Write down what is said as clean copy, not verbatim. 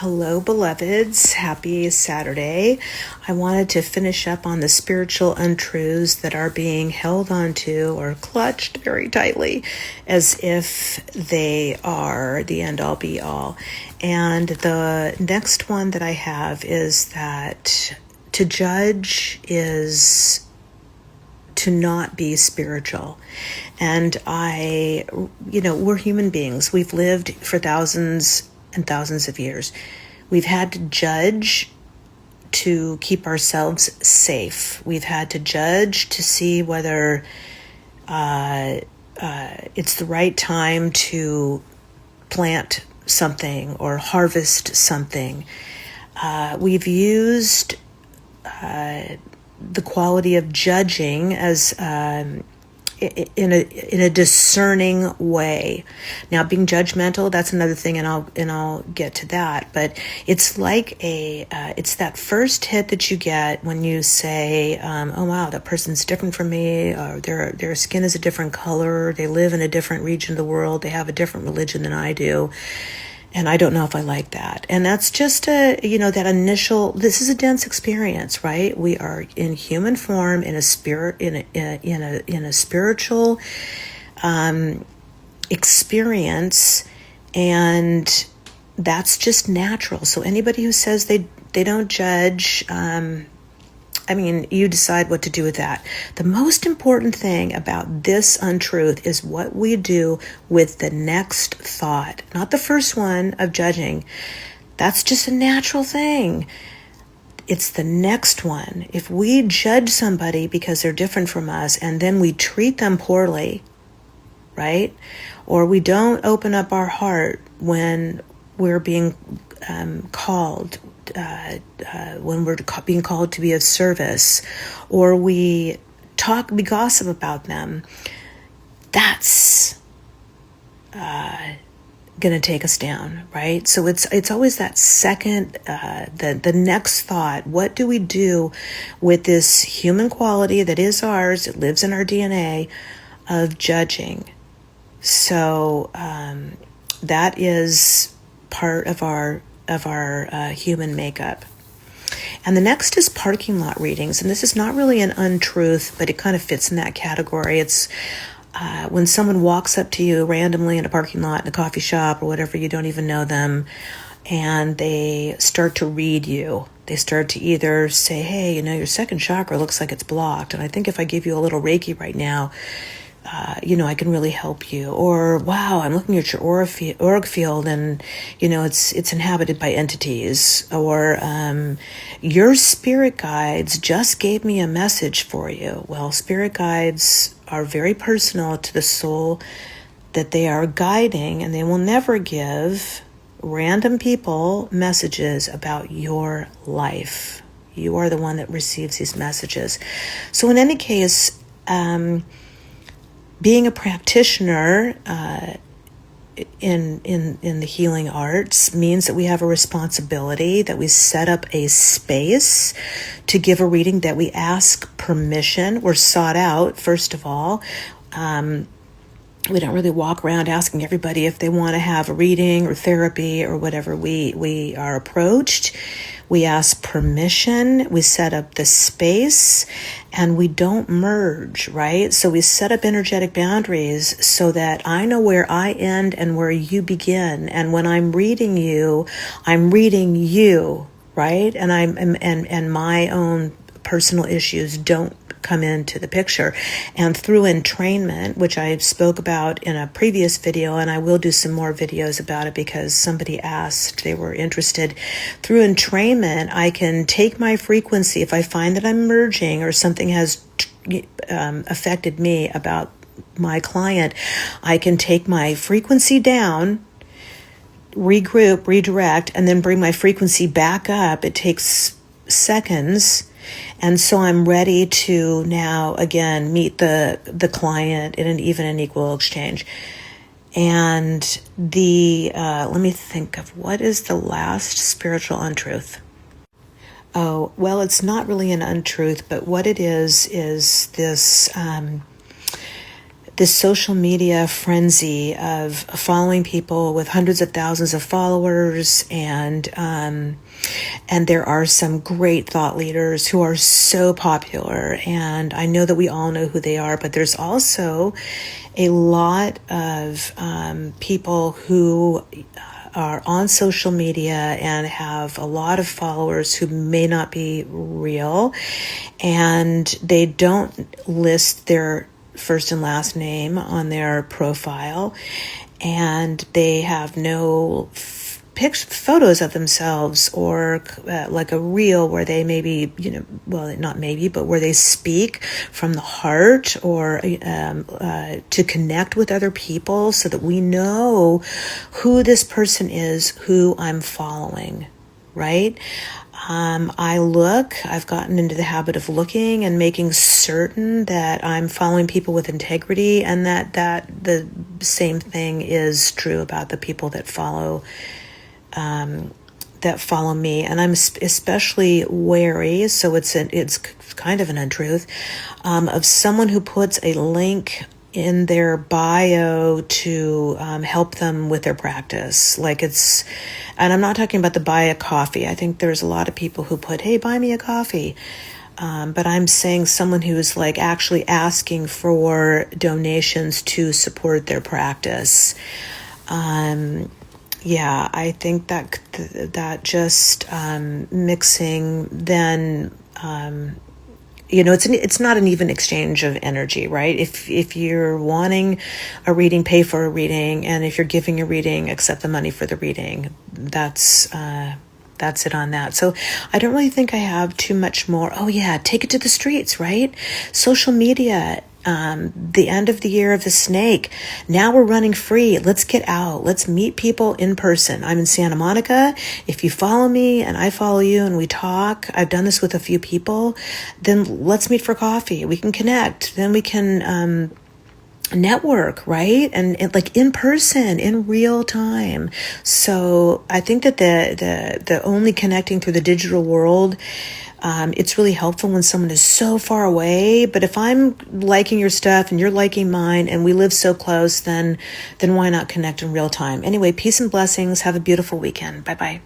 Hello, beloveds. Happy Saturday. I wanted to finish up on the spiritual untruths that are being held onto or clutched very tightly as if they are the end-all be-all. And the next one that I have is that to judge is to not be spiritual. And we're human beings. We've lived for thousands and thousands of years. We've had to judge to keep ourselves safe. We've had to judge to see whether it's the right time to plant something or harvest something. We've used the quality of judging as in a discerning way. Now, being judgmental, that's another thing, and I'll get to that. But it's like it's that first hit that you get when you say, "Oh wow, that person's different from me," or their skin is a different color, they live in a different region of the world, they have a different religion than I do. And I don't know if I like that. And that's just that initial, this is a dense experience, right? We are in human form, in a spirit, in a spiritual experience, and that's just natural. So anybody who says they don't judge, you decide what to do with that. The most important thing about this untruth is what we do with the next thought, not the first one of judging. That's just a natural thing. It's the next one. If we judge somebody because they're different from us and then we treat them poorly, right? Or we don't open up our heart when we're being called, when we're being called to be of service, or we gossip about them, that's going to take us down, right? So it's always that second, the next thought. What do we do with this human quality that is ours? It lives in our DNA of judging. So that is part of our human makeup. And the next is parking lot readings. And this is not really an untruth, but it kind of fits in that category. It's when someone walks up to you randomly in a parking lot, in a coffee shop or whatever, you don't even know them, and they start to read you. They start to either say, hey, your second chakra looks like it's blocked, and I think if I give you a little Reiki right now, I can really help you. Or, wow, I'm looking at your auric field and, it's inhabited by entities. Or, your spirit guides just gave me a message for you. Well, spirit guides are very personal to the soul that they are guiding, and they will never give random people messages about your life. You are the one that receives these messages. So in any case, being a practitioner in the healing arts means that we have a responsibility, that we set up a space to give a reading, that we ask permission. We're sought out, first of all. We don't really walk around asking everybody if they want to have a reading or therapy or whatever. We are approached. We ask permission, we set up the space, and we don't merge, right? So we set up energetic boundaries so that I know where I end and where you begin. And when I'm reading you, right? And my own personal issues don't come into the picture. And through entrainment, which I spoke about in a previous video, and I will do some more videos about it because somebody asked, they were interested. Through entrainment, I can take my frequency. If I find that I'm merging or something has affected me about my client, I can take my frequency down, regroup, redirect, and then bring my frequency back up. It takes seconds. And so I'm ready to now, again, meet the client in an even and equal exchange. And let me think of what is the last spiritual untruth. Oh, well, it's not really an untruth, but what it is this this social media frenzy of following people with hundreds of thousands of followers, and there are some great thought leaders who are so popular, and I know that we all know who they are, but there's also a lot of people who are on social media and have a lot of followers who may not be real, and they don't list their first and last name on their profile, and they have no photos of themselves, or like a reel where they maybe, well, not maybe, but where they speak from the heart, or to connect with other people so that we know who this person is who I'm following, right? I've gotten into the habit of looking and making certain that I'm following people with integrity, and that the same thing is true about the people that follow me. And I'm especially wary, so it's kind of an untruth, of someone who puts a link in their bio to help them with their practice. And I'm not talking about the buy a coffee. I think there's a lot of people who put, hey, buy me a coffee. But I'm saying someone who's like actually asking for donations to support their practice. Yeah, I think that just mixing then, it's not an even exchange of energy, right? If you're wanting a reading, pay for a reading, and if you're giving a reading, accept the money for the reading. That's it on that. So I don't really think I have too much more. Oh yeah, take it to the streets, right? Social media. The end of the year of the snake. Now we're running free. Let's get out. Let's meet people in person. I'm in Santa Monica. If you follow me and I follow you and we talk, I've done this with a few people, then let's meet for coffee. We can connect. Then we can network, right? And like in person, in real time. So I think that the only connecting through the digital world, it's really helpful when someone is so far away. But if I'm liking your stuff and you're liking mine and we live so close, then why not connect in real time? Anyway, peace and blessings. Have a beautiful weekend. Bye-bye.